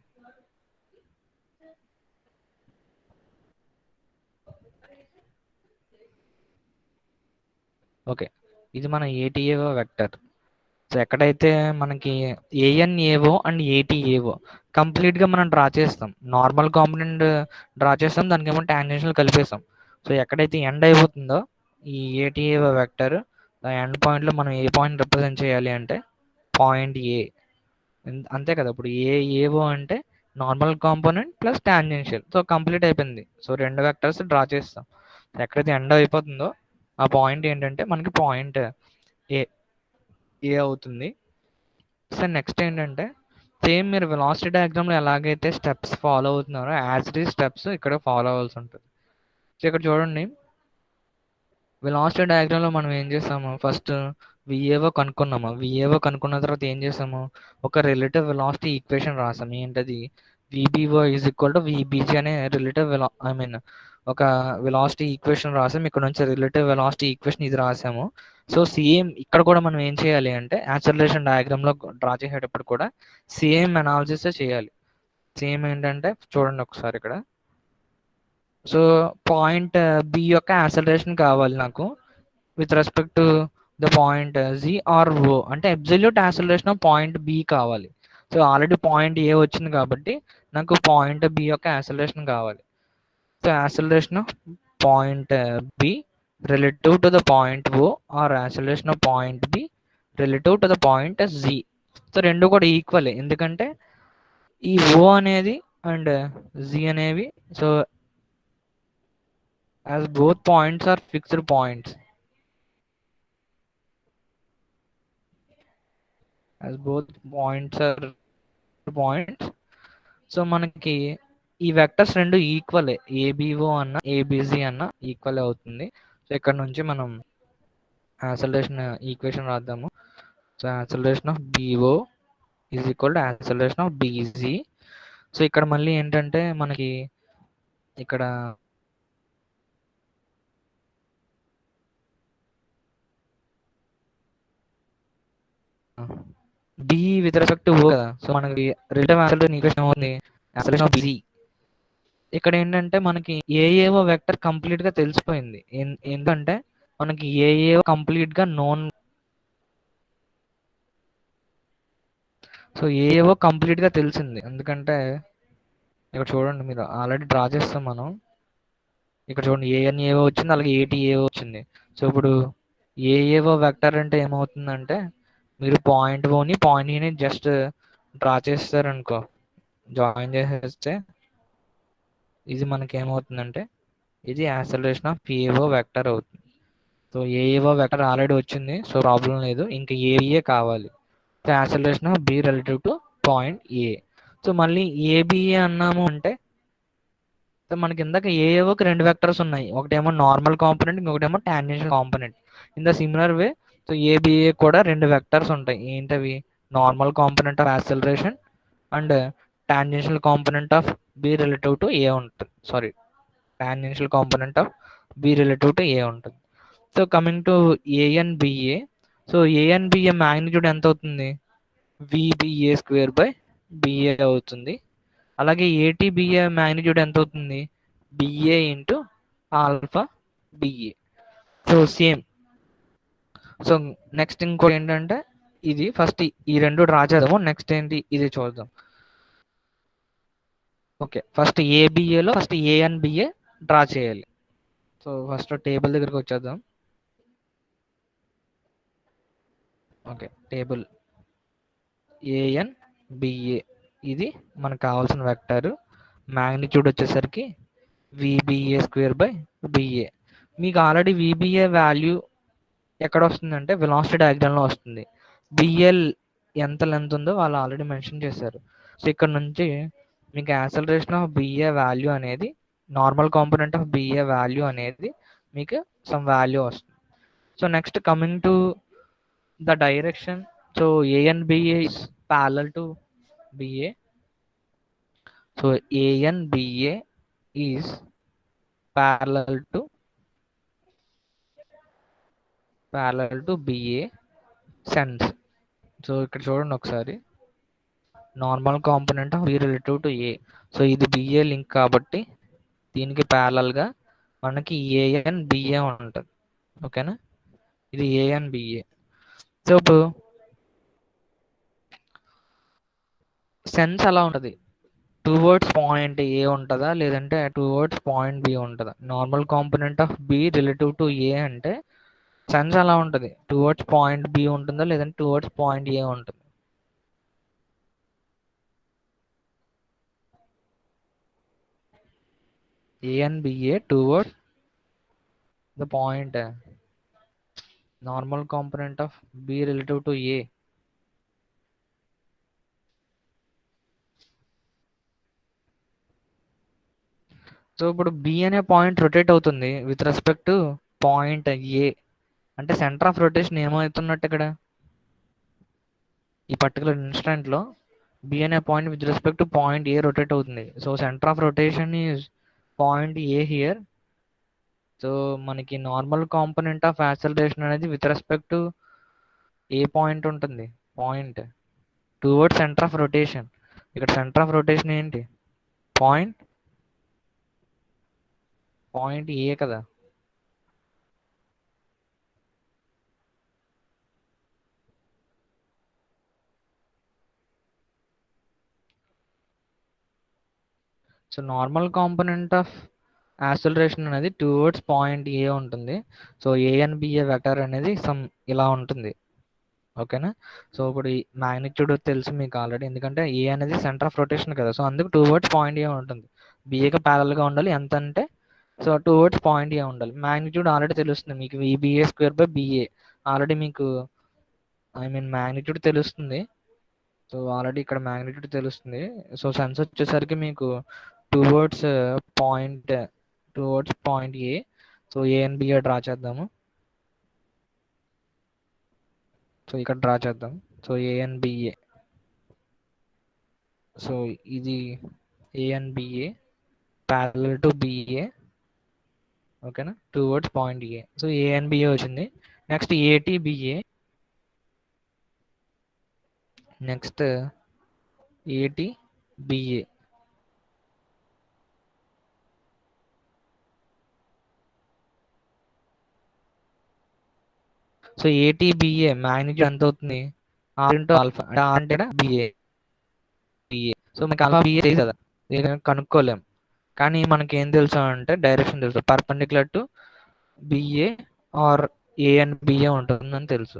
ఓకే, ఇది మన ఏటీఏఓ వెక్టర్. సో ఎక్కడైతే మనకి ఏఎన్ఏఓ అండ్ ఏటీఏఓ కంప్లీట్గా మనం డ్రా చేస్తాం, నార్మల్ కాంపోనెంట్ డ్రా చేస్తాం, దానికి ఏమో టాంజెన్షియల్ కలిపేస్తాం. సో ఎక్కడైతే ఎండ్ అయిపోతుందో ఈ ఏటీఏఓ వెక్టర్, ఆ ఎండ్ పాయింట్లో మనం ఏ పాయింట్ రిప్రజెంట్ చేయాలి అంటే పాయింట్ ఏ. అంతే కదా. ఇప్పుడు ఏఓ అంటే normal component plus tangential. So complete అయిపోయింది. సో రెండు వెక్టర్స్ డ్రా చేస్తాం. ఎక్కడైతే ఎండ్ అయిపోతుందో ఆ పాయింట్ ఏంటంటే మనకి పాయింట్ ఏ ఏ అవుతుంది. సో నెక్స్ట్ ఏంటంటే సేమ్ మీరు వెలాసిటీ డయాగ్రామ్లో ఎలాగైతే స్టెప్స్ ఫాలో అవుతున్నారో యాజ్ ఇట్ ఈజ్ స్టెప్స్ ఇక్కడ ఫాలో అవ్వాల్సి ఉంటుంది. సో ఇక్కడ చూడండి, వెలాసిటీ డయాగ్రామ్లో మనం ఏం చేసాము, ఫస్ట్ విఏఓ కనుక్కున్నాము. విఏఓ కనుక్కున్న తర్వాత ఏం చేసాము, ఒక రిలేటివ్ వెలాసిటీ ఈక్వేషన్ రాసాము. ఏంటది? V B O is equal to V B G అనే రిలేటివ్ ఐ మీన్ ఒక వెలాసిటీ ఈక్వేషన్ రాసాము. ఇక్కడ నుంచి రిలేటివ్ వెలాసిటీ ఈక్వేషన్ ఇది రాసాము. సో సేమ్ ఇక్కడ కూడా మనం ఏం చేయాలి అంటే యాక్సలరేషన్ డయాగ్రామ్లో డ్రా చేసేటప్పుడు కూడా సేమ్ అనాలిసిస్ చేయాలి. సేమ్ ఏంటంటే చూడండి ఒకసారి ఇక్కడ. సో పాయింట్ బి యొక్క యాక్సలరేషన్ కావాలి నాకు with respect to the point G or O, అంటే absolute acceleration of point B కావాలి. సో ఆల్రెడీ పాయింట్ ఏ వచ్చింది కాబట్టి నాకు పాయింట్ బి యొక్క యాక్సలరేషన్ కావాలి. So acceleration of point B relative to the point O or acceleration of point B relative to the point G. So రెండు కూడా equal, ఎందుకంటే ఈ ఓ అనేది అండ్ జి అనేవి, so as both points are fixed points, as both points are points, so మనకి ఈ vectors రెండు equal, A B O అన్న ఏబిసి అన్న ఈక్వల్ అవుతుంది. సో ఇక్కడ నుంచి మనం యాక్సలరేషన్ ఈక్వేషన్ రాద్దాము. So acceleration of B O is equal to acceleration of B C. So ఇక్కడ మళ్ళీ ఏంటంటే మనకి ఇక్కడ డి విత్ రెస్పెక్ట్ ఓ కదా. సో మనకి రిలేటివ్ యాక్సలరేషన్ ఈక్వేషన్ ఏమవుతుంది, యాక్సలరేషన్ ఆఫ్ బి. ఇక్కడ ఏంటంటే మనకి ఏఏఓ వెక్టర్ కంప్లీట్ గా తెలిసిపోయింది. ఎందుకంటే మనకి ఏఏఓ కంప్లీట్ గా నోన్. సో ఏఏఓ కంప్లీట్ గా తెలిసింది, ఎందుకంటే ఇక్కడ చూడండి, మీరు ఆల్రెడీ డ్రా చేస్తాం మనం. ఇక్కడ చూడండి ఏఎన్ఏఓ వచ్చింది, అలాగే ఏటీఏఓ వచ్చింది. సో ఇప్పుడు ఏఏఓ వెక్టర్ అంటే ఏమవుతుందంటే మీరు పాయింట్ ఓని పాయింట్ ఈని జస్ట్ డ్రా చేస్తారనుకో, జాయిన్ చేసేస్తే ఇది మనకి ఏమవుతుందంటే ఇది యాక్సలరేషన్ ఆఫ్ ఏఓ వెక్టర్ అవుతుంది. సో ఏఓ వెక్టర్ ఆల్రెడీ వచ్చింది, సో ప్రాబ్లం లేదు. ఇంకా ఏఏ కావాలి. So acceleration of B relative to point A. So మళ్ళీ ఏబిఏ అన్నాము అంటే సో మనకి ఇందాక ఏఏఓకి రెండు వెక్టర్స్ ఉన్నాయి, ఒకటేమో నార్మల్ కాంపోనెంట్, ఇంకొకటేమో tangential component. In the similar way so A B A కూడా రెండు వెక్టర్స్ ఉంటాయి. ఏంటవి? Normal component of acceleration and tangential component of B relative to A ఉంటుంది. Sorry, tangential component of B relative to A ఉంటుంది. So coming to A N B A, so A N B A magnitude ఎంత అవుతుంది? VBA square by BA అవుతుంది. అలాగే ఏటీబిఏ magnitude ఎంత అవుతుంది? BA into alpha BA. So same. So next ఇంకోటి ఏంటంటే ఇది ఫస్ట్ ఈ రెండు డ్రా చేద్దాము. నెక్స్ట్ ఏంటి ఇది చూద్దాం. ఓకే, ఫస్ట్ ఏబిఏలో ఫస్ట్ ఏఎన్బిఏ డ్రా చేయాలి. సో ఫస్ట్ టేబుల్ దగ్గరికి వచ్చేద్దాం. ఓకే, టేబుల్ ఏఎన్బిఏ ఇది మనకు కావాల్సిన వెక్టర్. మ్యాగ్నిట్యూడ్ వచ్చేసరికి విబిఏ స్క్వేర్ బై బిఏ. మీకు ఆల్రెడీ విబిఏ వాల్యూ ఎక్కడ వస్తుందంటే వెలాసిటీ డయాగ్రామ్లో వస్తుంది. బిఎల్ ఎంత లెంత్ ఉందో వాళ్ళు ఆల్రెడీ మెన్షన్ చేశారు. సో ఇక్కడ నుంచి మీకు యాక్సలరేషన్ ఆఫ్ బిఏ వాల్యూ అనేది, normal component of B A value అనేది మీకు సమ్ వాల్యూ వస్తుంది. So next coming to the direction. So A N B A is parallel to B A. So A N B A is parallel to BA sense. So ఇక్కడ చూడండి ఒకసారి, normal component of B relative to A. So ఇది B A link కాబట్టి దీనికి parallel గా మనకి AN BA ఉంటుంది. ఓకేనా, ఇది ఏఎన్ బిఏ. సో ఇప్పుడు సెన్స్ ఎలా ఉంటుంది? టువర్డ్స్ పాయింట్ ఏ ఉంటుందా, లేదంటే టువర్డ్స్ పాయింట్ బి ఉంటుందా? Normal component of B relative to A అంటే సెన్స్ ఎలా ఉంటుంది? టువర్డ్స్ పాయింట్ బి ఉంటుందా, లేదంటే టువర్డ్స్ పాయింట్ ఏ ఉంటుంది? A and BA toward the point normal component of B relative to A. So ఇప్పుడు B అనే point rotate అవుతుంది with respect to point A. అంటే సెంటర్ ఆఫ్ రొటేషన్ ఏమవుతున్నట్టు ఇక్కడ ఈ పర్టికులర్ ఇన్స్టెంట్ లో B అనే point with respect to point A rotate అవుతుంది. So centre of rotation is point A here. So మనకి నార్మల్ కాంపోనెంట్ ఆఫ్ యాక్సలరేషన్ అనేది with respect to A point ఉంటుంది? Point toward centre of rotation. ఇక్కడ centre of rotation ఏంటి? Point A కదా. So normal component of acceleration అనేది towards point ఏ ఉంటుంది. So ఏఎన్బిఏ vector అనేది some ఇలా ఉంటుంది. ఓకేనా. సో ఇప్పుడు ఈ మ్యాగ్నిట్యూడ్ తెలుసు మీకు ఆల్రెడీ, ఎందుకంటే ఏ అనేది సెంటర్ ఆఫ్ రొటేషన్ కదా. సో అందుకు టువర్డ్స్ పాయింట్ ఏ ఉంటుంది. బిఏకి ప్యారల్గా ఉండాలి. ఎంత అంటే సో టువర్డ్స్ పాయింట్ ఏ ఉండాలి. మ్యాగ్నిట్యూడ్ ఆల్రెడీ తెలుస్తుంది మీకు, V B A square by B A already మీకు మ్యాగ్నిట్యూడ్ తెలుస్తుంది. సో ఆల్రెడీ ఇక్కడ మ్యాగ్నిట్యూడ్ తెలుస్తుంది. సో సెన్స్ వచ్చేసరికి మీకు towards point A. So A N B A draw చేద్దాము. సో ఇక్కడ డ్రా చేద్దాం. సో ఏఎన్బిఏ, సో ఇది ఏఎన్బిఏ ప్యారలల్ టు బిఏ. ఓకేనా, towards point A. So A N B A వచ్చింది. Next A T B A, next A T B A. So A T B A magnitude ఎంత అవుతుంది? ఆర్ ఇంటూ ఆల్ఫా, అంటే ఆర్ అంటే బిఏ. సో మనకి ఆల్ఫా బిఏ తెలియదు కదా, దీన్ని కనుక్కోలేం. కానీ మనకి ఏం తెలుసు అంటే డైరెక్షన్ తెలుసు, perpendicular to B A are A and B A ఉంటుందని తెలుసు.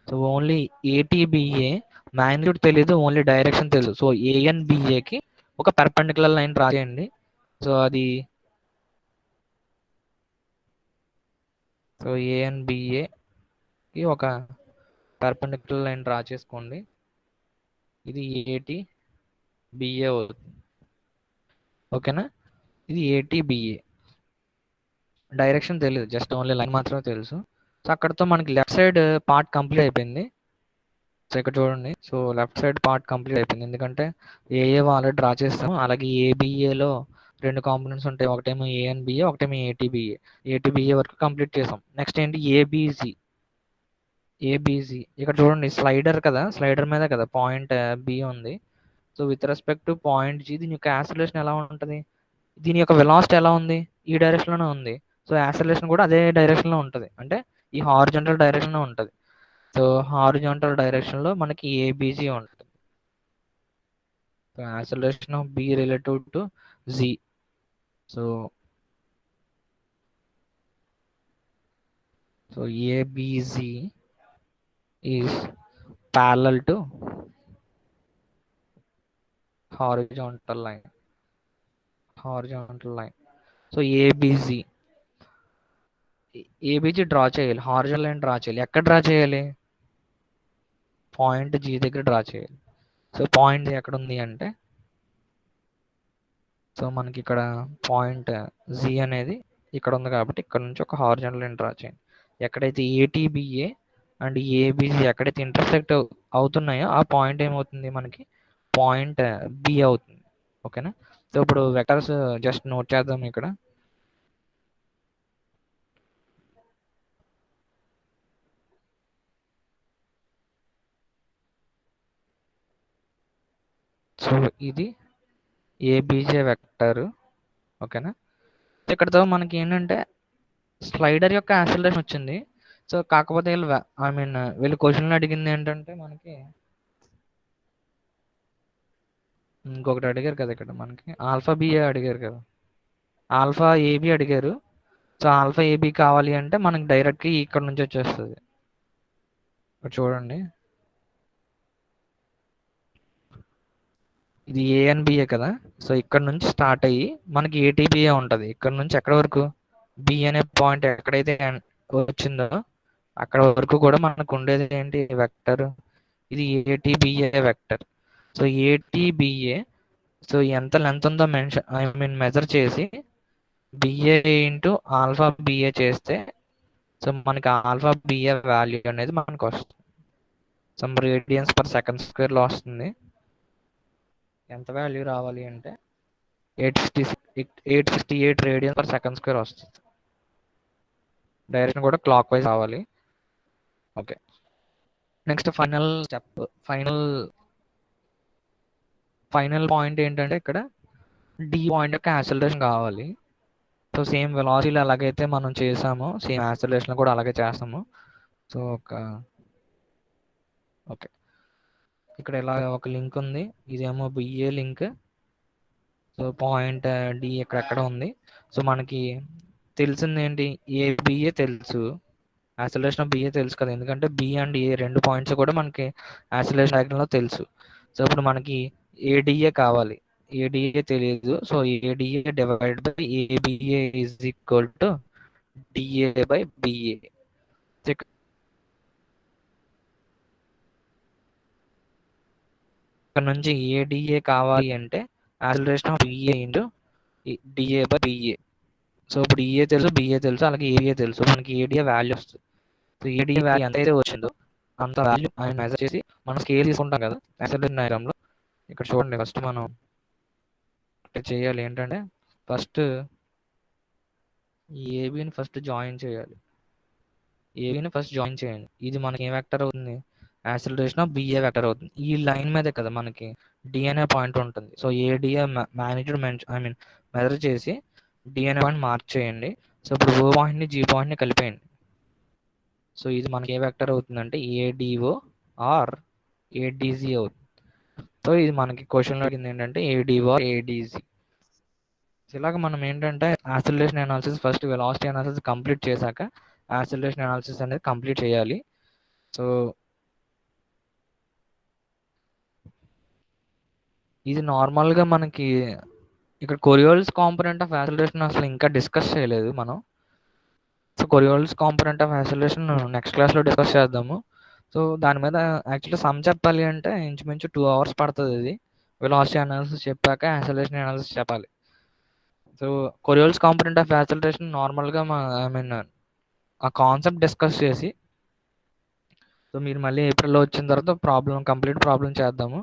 సో ఓన్లీ ఏటీబీఏ మ్యాగ్నిట్యూడ్ తెలియదు, ఓన్లీ డైరెక్షన్ తెలుసు. సో ఏ అండ్ బిఏకి ఒక పర్పెండిక్యులర్ లైన్ డ్రా చేయండి. సో అది సో ఏ అండ్ బిఏకి ఒక పర్పెండిక్యులర్ లైన్ డ్రా చేసుకోండి. ఇది ఏటీ బిఏ అవుతుంది. ఓకేనా? ఇది ఏటీ బిఏ. డైరెక్షన్ తెలియదు, జస్ట్ ఓన్లీ లైన్ మాత్రమే తెలుసు. సో అక్కడతో మనకి లెఫ్ట్ సైడ్ పార్ట్ కంప్లీట్ అయిపోయింది. సో ఇక్కడ చూడండి, so left side part complete అయిపోయింది, ఎందుకంటే ఏఏ ఆల్రెడీ డ్రా చేస్తాము. అలాగే ఏబిఏలో రెండు కాంపోనెంట్స్ ఉంటాయి, ఒకటేమో ఏ అండ్ బిఏ, ఒకటేమో ఏటీబీఏ. ఏటీబీఏ వరకు కంప్లీట్ చేసాం. నెక్స్ట్ ఏంటి? ఏబీజీ. ఏబీజీ ఇక్కడ చూడండి, స్లైడర్ కదా, స్లైడర్ మీద కదా పాయింట్ బి ఉంది. So with respect to point G దీని యొక్క యాక్సిలరేషన్ ఎలా ఉంటుంది? దీని యొక్క వెలాసిటీ ఎలా ఉంది? ఈ డైరెక్షన్లోనే ఉంది. సో యాక్సిలరేషన్ కూడా అదే డైరెక్షన్లో ఉంటుంది, అంటే ఈ హారిజాంటల్ డైరెక్షన్లో ఉంటుంది. సో హారిజాంటల్ డైరెక్షన్లో మనకి ఏబీజీ ఉంటుంది. So acceleration of B relative to G. So A B G is parallel to horizontal line. So A B G draw చేయాలి, హారిజాంటల్ లైన్ డ్రా చేయాలి. ఎక్కడ డ్రా చేయాలి? పాయింట్ జీ దగ్గర డ్రా చేయాలి. సో పాయింట్ జీ ఎక్కడ ఉంది అంటే, సో మనకి ఇక్కడ పాయింట్ జీ అనేది ఇక్కడ ఉంది కాబట్టి ఇక్కడ నుంచి ఒక హారిజాంటల్ లైన్ డ్రా చేయండి. ఎక్కడైతే ఏటీబీఏ అండ్ ఏబిజీ ఎక్కడైతే ఇంటర్సెక్ట్ అవుతున్నాయో ఆ పాయింట్ ఏమవుతుంది మనకి? పాయింట్ బి అవుతుంది. ఓకేనా? సో ఇప్పుడు వెక్టర్స్ జస్ట్ నోట్ చేద్దాం ఇక్కడ. సో ఇది ఏబీజే వెక్టర్. ఓకేనా? ఇక్కడతో మనకి ఏంటంటే స్లైడర్ యొక్క యాక్సిలరేషన్ వచ్చింది. సో కాకపోతే వీళ్ళు క్వశ్చన్లు అడిగింది ఏంటంటే మనకి ఇంకొకటి అడిగారు కదా ఇక్కడ, మనకి ఆల్ఫా బిఏ అడిగారు కదా, ఆల్ఫా ఏబి అడిగారు. సో ఆల్ఫా ఏబి కావాలి అంటే మనకి డైరెక్ట్గా ఇక్కడ నుంచి వచ్చేస్తుంది. ఇక్కడ చూడండి, ఇది ఏ అండ్ బిఏ కదా. సో ఇక్కడ నుంచి స్టార్ట్ అయ్యి మనకి ఏటీబీఏ ఉంటుంది. ఇక్కడ నుంచి ఎక్కడ వరకు? బి అనే పాయింట్ ఎక్కడైతే వచ్చిందో అక్కడ వరకు కూడా మనకు ఉండేది ఏంటి? వెక్టర్. ఇది ఏటీబీఏ వెక్టర్. సో ఏటీబీఏ, సో ఎంత లెంత్ ఉందో మెజర్ చేసి బిఏ ఇంటూ ఆల్ఫా బిఏ చేస్తే సో మనకి ఆల్ఫా బిఏ వాల్యూ అనేది మనకు వస్తుంది. సమ్ రేడియన్స్ పర్ సెకండ్ స్క్వేర్లో వస్తుంది. ఎంత వాల్యూ రావాలి అంటే 868 రేడియన్స్ పర్ సెకండ్ స్క్వేర్ వస్తుంది. డైరెక్షన్ కూడా క్లాక్ వైజ్ రావాలి. Okay, next final step, final point ఏంటంటే ఇక్కడ డి పాయింట్ యొక్క యాక్సిలరేషన్ కావాలి. సో సేమ్ వెలాసిటీలో ఎలాగైతే మనం చేసామో సేమ్ యాక్సిలరేషన్ కూడా అలాగే చేస్తాము. సో ఓకే, ఇక్కడ ఇలా ఒక లింక్ ఉంది, ఇదేమో B A link. So point D ఎక్కడ ఉంది. సో మనకి తెలిసింది ఏంటి? ఏబిఏ తెలుసు, యాక్సిలరేషన్ ఆఫ్ బిఏ తెలుసు కదా, ఎందుకంటే బి అండ్ ఏ రెండు పాయింట్స్ కూడా మనకి యాక్సిలరేషన్ డయాగ్రామ్లో తెలుసు. సో ఇప్పుడు మనకి ఏడిఏ కావాలి, ఏడిఏ తెలియదు. So A D A divide by A B A is equal to D A by B A. ఇక్కడ నుంచి ఏడిఏ కావాలి అంటే acceleration of B A into D A by B A. So ఇప్పుడు ఈఏ తెలుసు, బిఏ తెలుసు, అలాగే ఏబిఏ తెలుసు. మనకి ఏడిఏ వాల్యూ వస్తుంది. సో ఏడిఏ వాల్యూ ఎంత అయితే వచ్చిందో అంత వాల్యూ ఆయన మెజర్ చేసి మనం స్కేల్ తీసుకుంటాం కదా యాక్సిలరేషన్ డయాగ్రామ్లో. ఇక్కడ చూడండి, ఫస్ట్ మనం చేయాలి ఏంటంటే ఫస్ట్ ఏబిని ఫస్ట్ జాయిన్ చేయాలి. ఇది మనకి ఏ వెక్టర్ అవుతుంది? యాక్సిలరేషన్ ఆఫ్ బిఏ వెక్టర్ అవుతుంది. ఈ లైన్ మీదే కదా మనకి డి అనే పాయింట్ ఉంటుంది. సో ఏడిఏ మ్యాగ్నిట్యూడ్ మెజర్ చేసి డి అనే పాయింట్ మార్క్ చేయండి. సో ఇప్పుడు ఓ పాయింట్ని జీ పాయింట్ని కలిపేయండి. సో ఇది మనకి ఏ వెక్టర్ అవుతుందంటే ఏడిఓ ఆర్ ఏడిజి అవుతుంది. సో ఇది మనకి క్వశ్చన్లో అడిగింది ఏంటంటే ఏడిఓ ఆర్ ఏడిజి. ఇలాగ మనం ఏంటంటే acceleration analysis first velocity analysis complete చేశాక యాక్సిలరేషన్ అనాలిసిస్ అనేది కంప్లీట్ చేయాలి. సో ఇది నార్మల్గా మనకి ఇక్కడ కొరియోల్స్ కాంపోనెంట్ ఆఫ్ యాక్సిలరేషన్ అసలు ఇంకా డిస్కస్ చేయలేదు మనం. So Coriolis component of acceleration next క్లాస్లో డిస్కస్ చేద్దాము. సో దాని మీద యాక్చువల్లీ సమ్ చెప్పాలి అంటే ఇంచుమించు 2 hours పడుతుంది. ఇది వెలాసిటీ అనాలిసిస్ చెప్పాక యాక్సిలరేషన్ అనాలిసిస్ చెప్పాలి. So Coriolis component of acceleration నార్మల్గా ఐ మీన్ ఆ కాన్సెప్ట్ డిస్కస్ చేసి సో మీరు మళ్ళీ ఏప్రిల్లో వచ్చిన తర్వాత కంప్లీట్ ప్రాబ్లం చేద్దాము.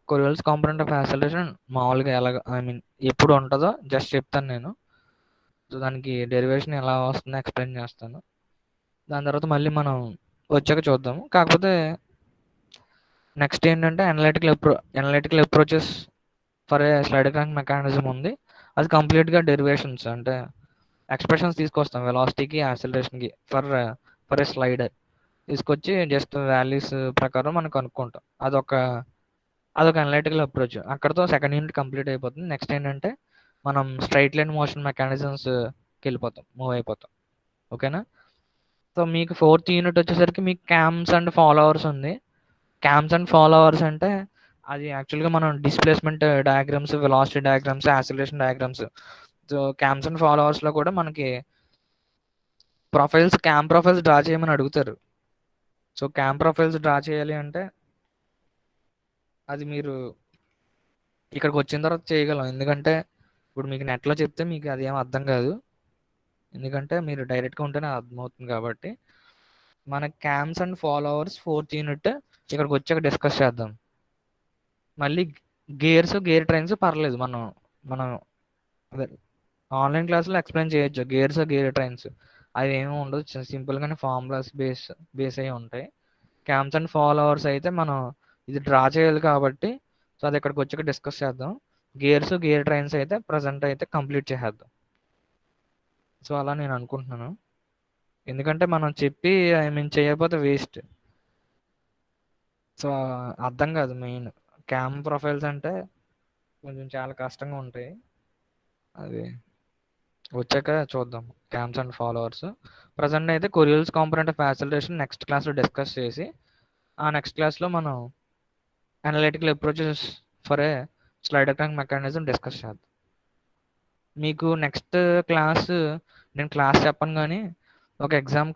కొరియోల్స్ కాంపోనెంట్ ఆఫ్ యాక్సిలరేషన్ మామూలుగా ఎలాగ ఐ మీన్ ఎప్పుడు ఉంటుందో జస్ట్ చెప్తాను నేను. సో దానికి డెరివేషన్ ఎలా వస్తుందో ఎక్స్ప్లెయిన్ చేస్తాను. దాని తర్వాత మళ్ళీ మనం వచ్చాక చూద్దాము. కాకపోతే నెక్స్ట్ ఏంటంటే analytical approaches for a slide crank mechanism ఉంది. అది కంప్లీట్గా డెరివేషన్స్ అంటే ఎక్స్ప్రెషన్స్ తీసుకొస్తాం వెలాసిటీకి యాక్సిలరేషన్కి ఫర్ ఏ స్లైడర్ తీసుకొచ్చి జస్ట్ వాల్యూస్ ప్రకారం మనం కనుక్కుంటాం. అదొక అనలిటికల్ అప్రోచ్. అక్కడతో సెకండ్ యూనిట్ కంప్లీట్ అయిపోతుంది. నెక్స్ట్ ఏంటంటే మనం స్ట్రైట్ లైన్ మోషన్ మెకానిజమ్స్కి మూవ్ అయిపోతాం. ఓకేనా? సో మీకు 4th యూనిట్ వచ్చేసరికి మీకు క్యామ్స్ అండ్ ఫాలోవర్స్ ఉంది. క్యామ్స్ అండ్ ఫాలోవర్స్ అంటే అది యాక్చువల్గా మనం displacement diagrams, velocity diagrams, acceleration diagrams. So cams and ఫాలోవర్స్లో కూడా మనకి క్యామ్ ప్రొఫైల్స్ డ్రా చేయమని అడుగుతారు. సో క్యామ్ ప్రొఫైల్స్ డ్రా చేయాలి అంటే అది మీరు ఇక్కడికి వచ్చిన తర్వాత చేయగలం. ఎందుకంటే ఇప్పుడు మీకు నెట్లో చెప్తే మీకు అది ఏం అర్థం కాదు. ఎందుకంటే మీరు డైరెక్ట్గా ఉంటేనే అర్థమవుతుంది కాబట్టి మన cams and followers 4th unit ఇక్కడికి వచ్చాక డిస్కస్ చేద్దాం. మళ్ళీ గేర్ ట్రైన్స్ పర్లేదు, మనం అదే ఆన్లైన్ క్లాస్లో ఎక్స్ప్లెయిన్ చేయొచ్చు. గేర్ ట్రైన్స్ అవి ఏమీ ఉండదు, సింపుల్గానే ఫార్ములాస్ బేస్ అయ్యి ఉంటాయి. క్యామ్స్ అండ్ ఫాలోవర్స్ అయితే మనం ఇది డ్రా చేయాలి కాబట్టి సో అది ఇక్కడికి వచ్చాక డిస్కస్ చేద్దాం. గేర్ ట్రైన్స్ అయితే ప్రజెంట్ అయితే కంప్లీట్ చేసేద్దాం. సో అలా నేను అనుకుంటున్నాను. ఎందుకంటే మనం చెప్పి ఐ మీన్ చేయకపోతే వేస్ట్. సో అర్థం కాదు. మెయిన్ క్యామ్ ప్రొఫైల్స్ అంటే కొంచెం చాలా కష్టంగా ఉంటాయి. అది వచ్చాక చూద్దాం. క్యామ్స్ అండ్ ఫాలోవర్స్ ప్రజెంట్ అయితే కొరియోల్స్ కాంపోనెంట్ ఆఫ్ యాక్సిలరేషన్ నెక్స్ట్ క్లాస్లో డిస్కస్ చేసి ఆ నెక్స్ట్ క్లాస్లో మనం analytical approaches for a slide crank mechanism discuss చేద్దాం. మీకు నెక్స్ట్ క్లాస్ నేను క్లాస్ చెప్పను కానీ ఒక ఎగ్జామ్